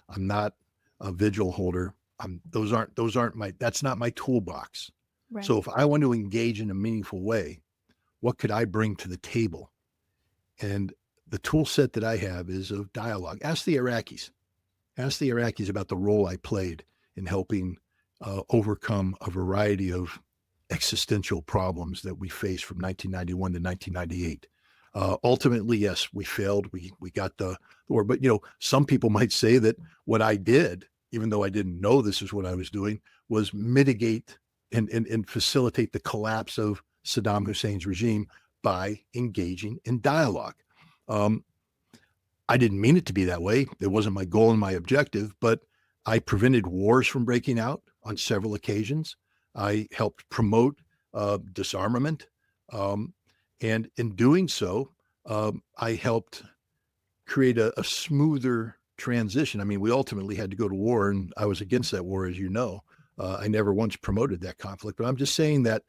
I'm not a vigil holder. That's not my toolbox. Right. So if I want to engage in a meaningful way, what could I bring to the table? And the tool set that I have is of dialogue. Ask the Iraqis. Ask the Iraqis about the role I played in helping overcome a variety of existential problems that we faced from 1991 to 1998. Ultimately, yes, we failed. We got the war. But, some people might say that what I did, even though I didn't know this is what I was doing, was mitigate and facilitate the collapse of Saddam Hussein's regime by engaging in dialogue. I didn't mean it to be that way. It wasn't my goal and my objective, but I prevented wars from breaking out on several occasions. I helped promote disarmament. Um, and in doing so, I helped create a smoother transition. I mean, we ultimately had to go to war, and I was against that war, as you know. I never once promoted that conflict, but I'm just saying that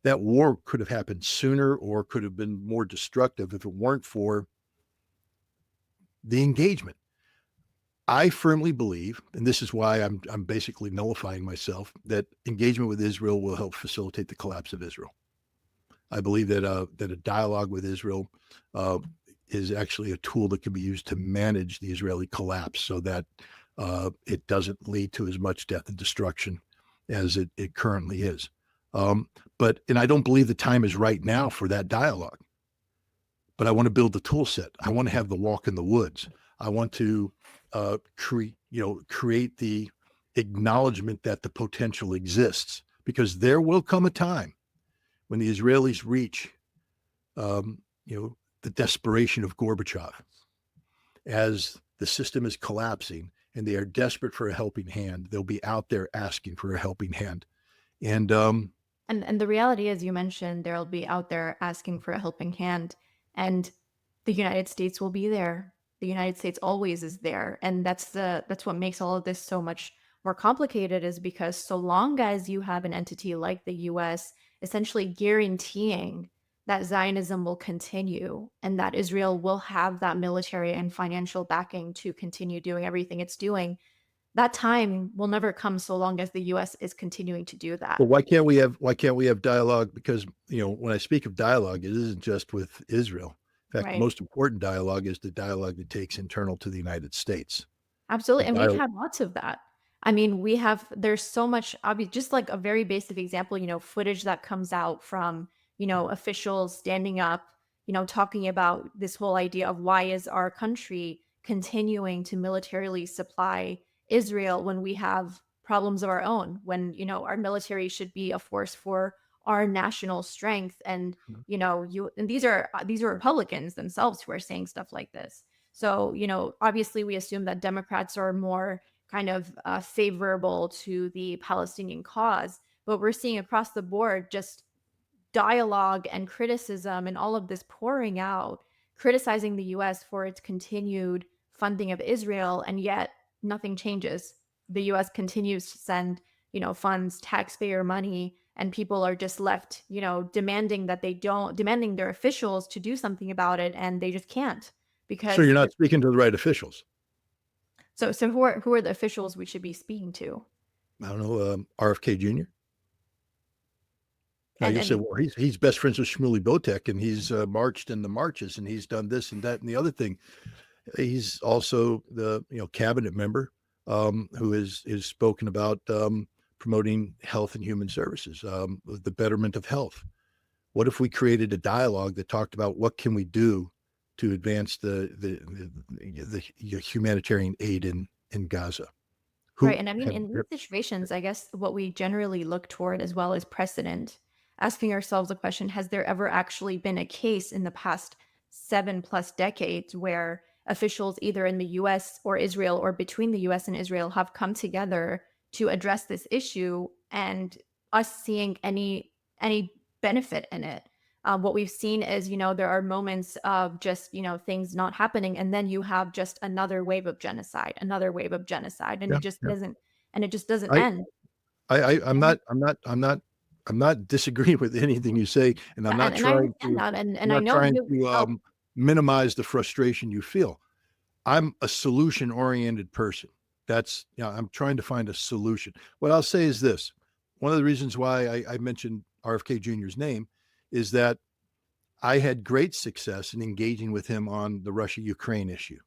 that war could have happened sooner or could have been more destructive if it weren't for the engagement. I firmly believe, and this is why I'm basically nullifying myself, that engagement with Israel will help facilitate the collapse of Israel. I believe that a dialogue with Israel uh, is actually a tool that can be used to manage the Israeli collapse, so that it doesn't lead to as much death and destruction as it currently is. And I don't believe the time is right now for that dialogue. But I want to build the tool set. I want to have the walk in the woods. I want to create the acknowledgement that the potential exists, because there will come a time when the Israelis reach, the desperation of Gorbachev, as the system is collapsing and they are desperate for a helping hand. They'll be out there asking for a helping hand. And And the reality is, you mentioned they'll be out there asking for a helping hand, and the United States will be there. The United States always is there, and that's what makes all of this so much more complicated. Is because so long as you have an entity like the U.S. essentially guaranteeing that Zionism will continue and that Israel will have that military and financial backing to continue doing everything it's doing, that time will never come so long as the US is continuing to do that. Well, why can't we have dialogue? Because when I speak of dialogue, it isn't just with Israel. In fact, the Right. most important dialogue is the dialogue that takes internal to the United States. The Absolutely. And we've dialogue. had lots of that. I mean, there's so much, just like a very basic example, footage that comes out from, officials standing up, talking about this whole idea of why is our country continuing to militarily supply Israel when we have problems of our own, when, our military should be a force for our national strength. And, and these are Republicans themselves who are saying stuff like this. So, obviously we assume that Democrats are more kind of favorable to the Palestinian cause, but we're seeing across the board just dialogue and criticism and all of this pouring out, criticizing the US for its continued funding of Israel, and yet nothing changes. The US continues to send, funds, taxpayer money, and people are just left, demanding their officials to do something about it, and they just can't So because you're not speaking to the right officials. so who are the officials we should be speaking to? I don't know, RFK Jr. Now And you said, and well, he's best friends with Shmuley Botek, and he's marched in the marches, and he's done this and that and the other thing. He's also the cabinet member who is spoken about promoting health and human services, the betterment of health. What if we created a dialogue that talked about what can we do to advance the humanitarian aid in Gaza? right, Who and I mean, have, in these situations, I guess what we generally look toward as well is precedent, asking ourselves the question: has there ever actually been a case in the past 7+ decades where officials either in the U.S. or Israel or between the U.S. and Israel have come together to address this issue, and us seeing any benefit in it? What we've seen is, there are moments of just, things not happening, and then you have just another wave of genocide, and yeah, it just yeah. doesn't, and it just doesn't I, end. I'm Yeah. not disagreeing with anything you say, and Yeah, and I understand that, I'm and I not know trying you. to Oh, minimize the frustration you feel. I'm a solution oriented person. I'm trying to find a solution. What I'll say is this: one of the reasons why I mentioned RFK Jr.'s name is that I had great success in engaging with him on the Russia Ukraine issue.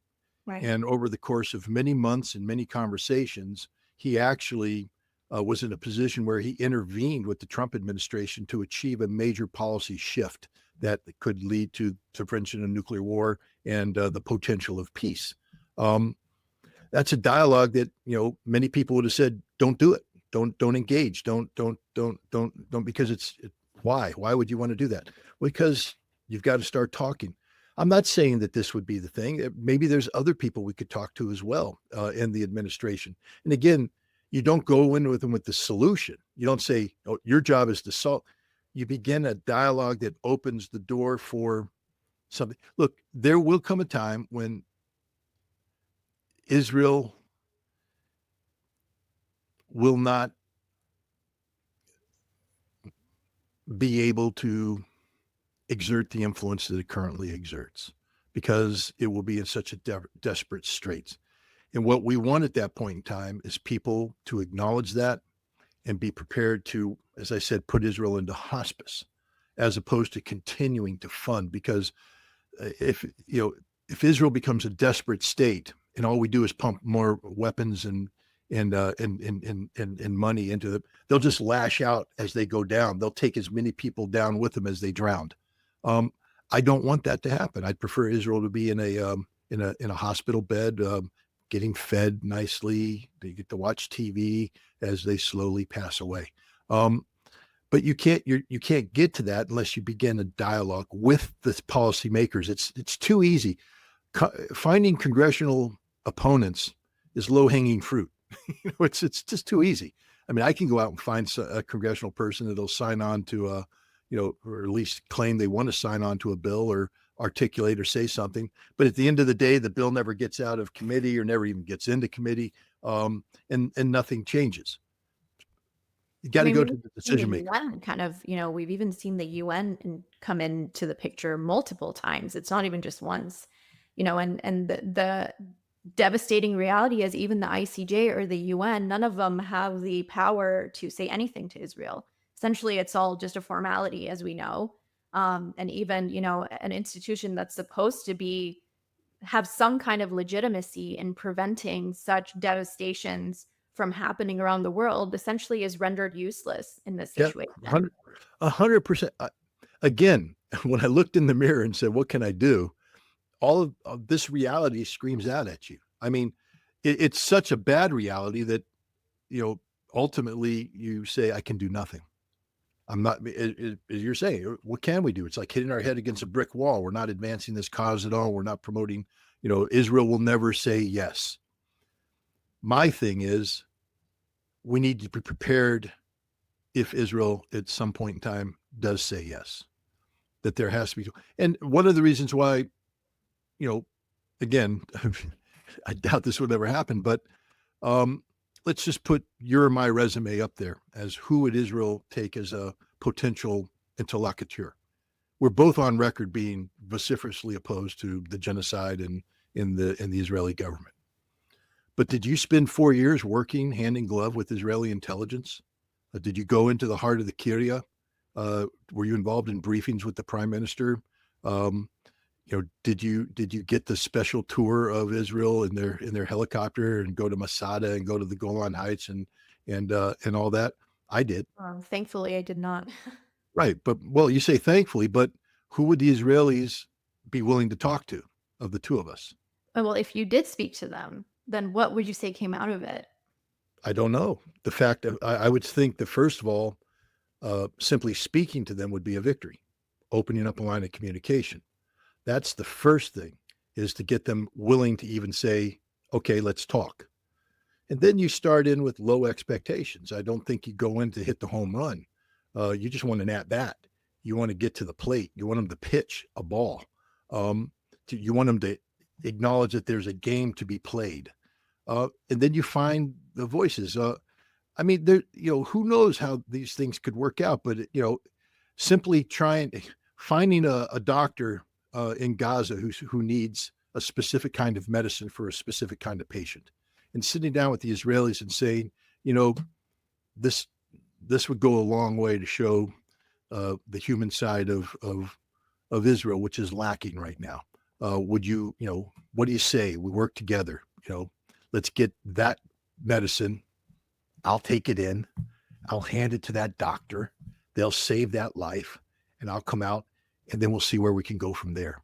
right. And over the course of many months and many conversations, he actually was in a position where he intervened with the Trump administration to achieve a major policy shift that could lead to prevention of nuclear war and the potential of peace. Um, that's a dialogue that many people would have said, "Don't do it. Don't engage. Don't because why would you want to do that? Because you've got to start talking. I'm not saying that this would be the thing. Maybe there's other people we could talk to as well in the administration. And again, you don't go in with them with the solution. You don't say, "Oh, your job is to solve." You begin a dialogue that opens the door for something. Look, there will come a time when Israel will not be able to exert the influence that it currently exerts because it will be in such a desperate straits. And what we want at that point in time is people to acknowledge that and be prepared to, as I said, put Israel into hospice as opposed to continuing to fund. Because if if Israel becomes a desperate state and all we do is pump more weapons and money into them, they'll just lash out as they go down. They'll take as many people down with them as they drowned. Um, I don't want that to happen. I'd prefer Israel to be in a hospital bed, getting fed nicely. They get to watch TV as they slowly pass away. Um, but you can't get to that unless you begin a dialogue with the policymakers. It's too easy. Finding congressional opponents is low hanging fruit. It's just too easy. I mean, I can go out and find a congressional person that'll sign on to or at least claim they want to sign on to a bill or articulate or say something. But at the end of the day, the bill never gets out of committee or never even gets into committee, and nothing changes. You I got to mean, go we've to the seen decision the maker. UN kind of, we've even seen the UN come into the picture multiple times. It's not even just once, and the devastating reality is even the ICJ or the UN, none of them have the power to say anything to Israel. Essentially, it's all just a formality, as we know. And even, an institution that's supposed to be have some kind of legitimacy in preventing such devastations from happening around the world essentially is rendered useless in this Yeah, situation. 100%. Again, when I looked in the mirror and said, "What can I do?" all of this reality screams out at you. I mean, it's such a bad reality that you know ultimately you say, "I can do nothing." I'm not. As you're saying, what can we do? It's like hitting our head against a brick wall. We're not advancing this cause at all. We're not promoting. Israel will never say yes. My thing is, we need to be prepared if Israel at some point in time does say yes. That there has to be. And one of the reasons why, you know, again, I doubt this would ever happen, but um, let's just put your and my resume up there as who would Israel take as a potential interlocutor. We're both on record being vociferously opposed to the genocide in the Israeli government. But did you spend 4 years working hand in glove with Israeli intelligence? Did you go into the heart of the Syria? Were you involved in briefings with the prime minister? Um, did you get the special tour of Israel in their helicopter and go to Masada and go to the Golan Heights and all that? I did. Thankfully, I did not. Right, but well, you say thankfully, but who would the Israelis be willing to talk to of the two of us? Well, if you did speak to them, then what would you say came out of it? I don't know. The fact that I would think that first of all, simply speaking to them would be a victory, opening up a line of communication. That's the first thing is to get them willing to even say, okay, let's talk. And then you start in with low expectations. I don't think you go in to hit the home run. You just want an at bat. You want to get to the plate. You want them to pitch a ball. Um, you want them to acknowledge that there's a game to be played. And then you find the voices. I mean, there, who knows how these things could work out, but simply finding a doctor in Gaza who needs a specific kind of medicine for a specific kind of patient, and sitting down with the Israelis and saying, you know, this this would go a long way to show the human side of Israel, which is lacking right now. Would what do you say? We work together. Let's get that medicine. I'll take it in. I'll hand it to that doctor. They'll save that life, and I'll come out, and then we'll see where we can go from there.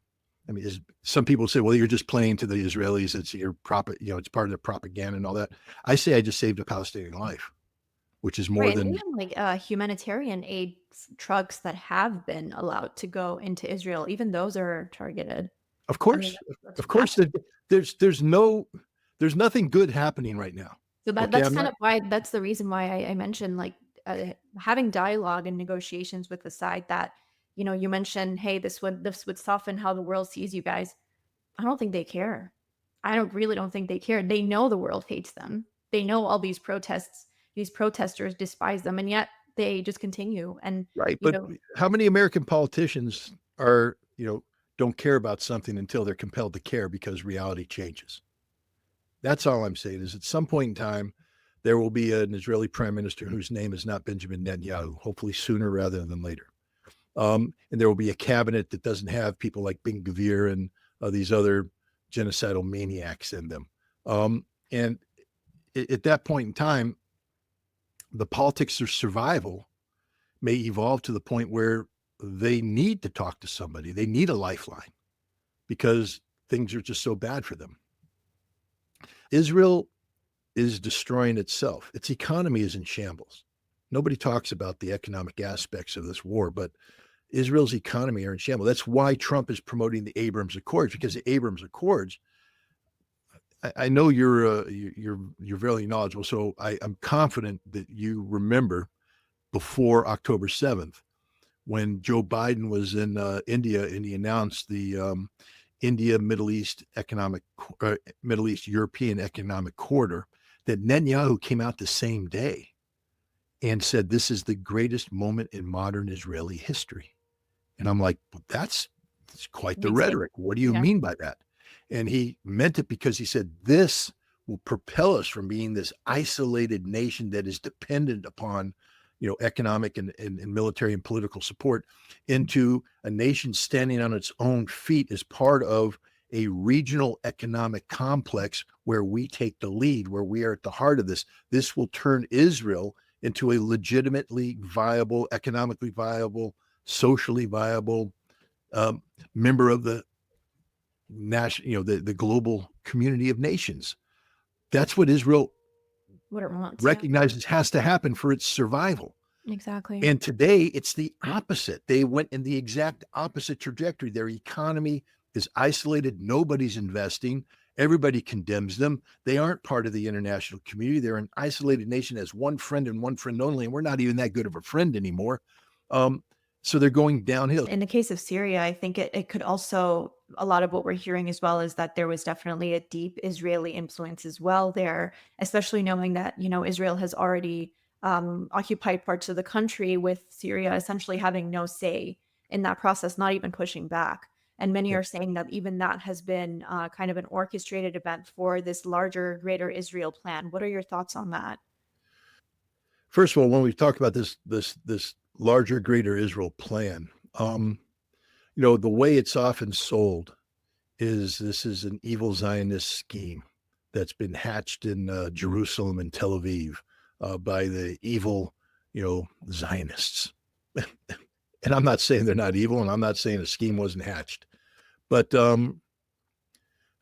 I mean, some people say, "Well, you're just playing to the Israelis. It's it's part of their propaganda and all that." I say I just saved a Palestinian life, which is more Right, and than even like humanitarian aid trucks that have been allowed to go into Israel, even those are targeted. Of I mean, course, that's of what's course, happening. there's nothing good happening right now. So Okay, that's I'm kind not of why that's the reason why I mentioned like having dialogue and negotiations with the side that you mentioned, hey, this would soften how the world sees you guys. I don't think they care. I don't think they care. They know the world hates them. They know all these protesters despise them, and yet they just continue. And right, you but know, how many American politicians are, don't care about something until they're compelled to care because reality changes? That's all I'm saying is at some point in time, there will be an Israeli prime minister whose name is not Benjamin Netanyahu, hopefully sooner rather than later. And there will be a cabinet that doesn't have people like Ben Gvir and these other genocidal maniacs in them. And at that point in time, the politics of survival may evolve to the point where they need to talk to somebody. They need a lifeline because things are just so bad for them. Israel is destroying itself. Its economy is in shambles. Nobody talks about the economic aspects of this war, but Israel's economy are in shambles. That's why Trump is promoting the Abrams Accords, because the Abrams Accords. I know you're very knowledgeable, so I'm confident that you remember before October 7th when Joe Biden was in India and he announced the India Middle East European Economic Corridor, that Netanyahu came out the same day and said this is the greatest moment in modern Israeli history. And I'm like, well, that's quite the me too. rhetoric. What do you Yeah, mean by that? And he meant it because he said this will propel us from being this isolated nation that is dependent upon, economic and military and political support into a nation standing on its own feet as part of a regional economic complex where we take the lead, where we are at the heart of this. This will turn Israel into a legitimately viable, economically viable, socially viable um, member of the national, the global community of nations. That's what Israel what it wants. Yeah, recognizes has to happen for its survival. exactly. And today it's the opposite. They went in the exact opposite trajectory. Their economy is isolated. Nobody's investing. Everybody condemns them. They aren't part of the international community. They're an isolated nation, has one friend and one friend only, and we're not even that good of a friend anymore. Um, so they're going downhill. In the case of Syria, I think it could also, a lot of what we're hearing as well is that there was definitely a deep Israeli influence as well there, especially knowing that, Israel has already occupied parts of the country with Syria essentially having no say in that process, not even pushing back. And many Yeah. are saying that even that has been kind of an orchestrated event for this larger, greater Israel plan. What are your thoughts on that? First of all, when we talk about this larger, greater Israel plan, the way it's often sold is this is an evil Zionist scheme that's been hatched in Jerusalem and Tel Aviv by the evil, Zionists. And I'm not saying they're not evil, and I'm not saying a scheme wasn't hatched, but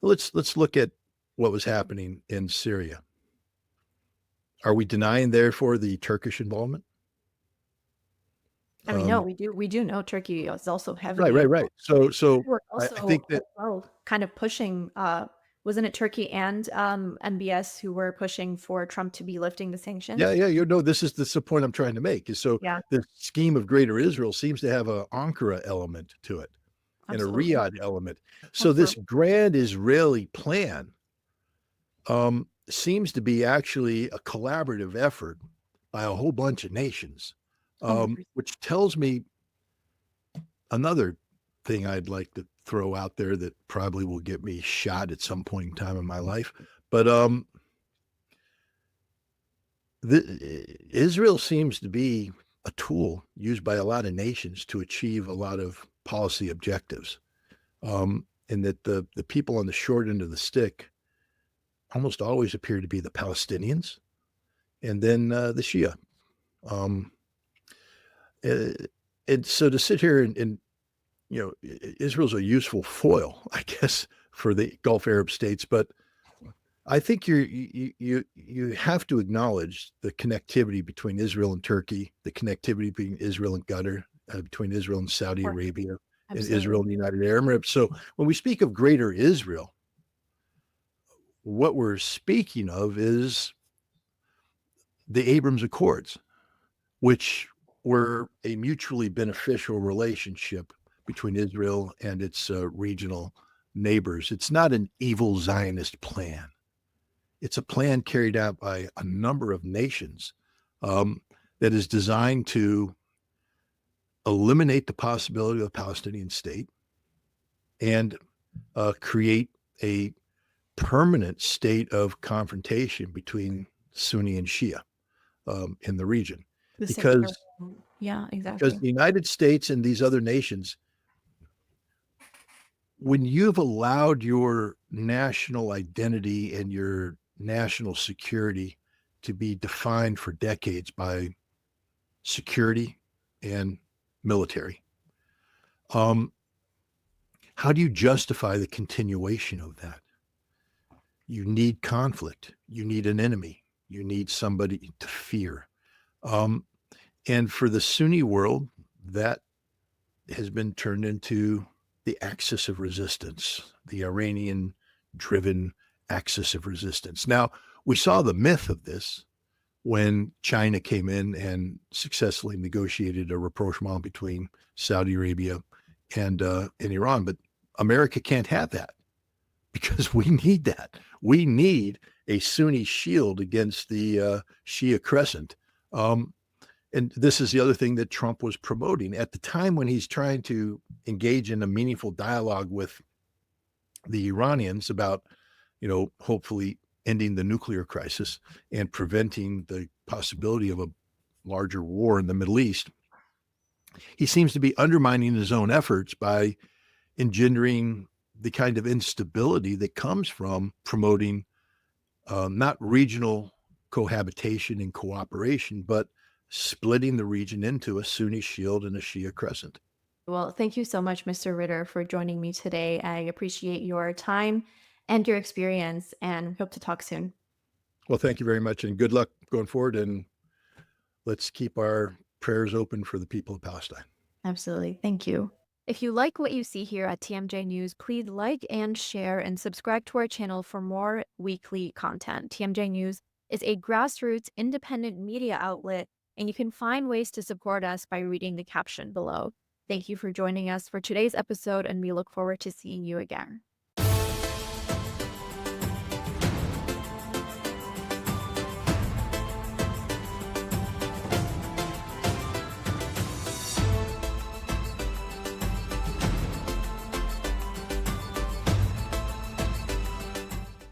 let's look at what was happening in Syria. Are we denying, therefore, the Turkish involvement? I mean, no, Um, we do know Turkey is also right, heavily right, right. involved. So They were I also think as that well kind of pushing, wasn't it Turkey and MBS who were pushing for Trump to be lifting the yeah, sanctions? yeah, this is the point I'm trying to make. Is so Yeah, the scheme of Greater Israel seems to have a Ankara element to it and a absolutely. Riyadh element. So this Absolutely. grand Israeli plan seems to be actually a collaborative effort by a whole bunch of nations, 100%. which tells me another thing I'd like to throw out there that probably will get me shot at some point in time in my life. But Israel seems to be a tool used by a lot of nations to achieve a lot of policy objectives, and that the people on the short end of the stick almost always appear to be the Palestinians and then the Shia. Um, uh, and so to sit here and Israel's a useful foil, I guess, for the Gulf Arab states, but I think you have to acknowledge the connectivity between Israel and Turkey, the connectivity between Israel and Qatar, between Israel and Of Saudi course. Arabia, in Israel Absolutely. and the United Arab Emirates. So when we speak of greater Israel, what we're speaking of is the Abrams Accords, which were a mutually beneficial relationship between Israel and its regional neighbors. It's not an evil Zionist plan. It's a plan carried out by a number of nations um, that is designed to eliminate the possibility of a Palestinian state and create a permanent state of confrontation between Sunni and Shia in the region. The secular. Because Yeah, because exactly. the United States and these other nations, when you've allowed your national identity and your national security to be defined for decades by security and military, um, how do you justify the continuation of that? You need conflict. You need an enemy. You need somebody to fear. Um, and for the Sunni world, that has been turned into the axis of resistance, the Iranian driven axis of resistance. Now, we saw the myth of this when China came in and successfully negotiated a rapprochement between Saudi Arabia and Iran. But America can't have that because we need that. We need a Sunni shield against the Shia crescent. Um, and this is the other thing that Trump was promoting at the time when he's trying to engage in a meaningful dialogue with the Iranians about, hopefully ending the nuclear crisis and preventing the possibility of a larger war in the Middle East. He seems to be undermining his own efforts by engendering the kind of instability that comes from promoting not regional cohabitation and cooperation, but splitting the region into a Sunni shield and a Shia crescent. Well, thank you so much, Mr. Ritter, for joining me today. I appreciate your time and your experience and hope to talk soon. Well, thank you very much and good luck going forward. And let's keep our prayers open for the people of Palestine. Absolutely. Thank you. If you like what you see here at TMJ News, please like and share and subscribe to our channel for more weekly content. TMJ News is a grassroots independent media outlet, and you can find ways to support us by reading the caption below. Thank you for joining us for today's episode, and we look forward to seeing you again.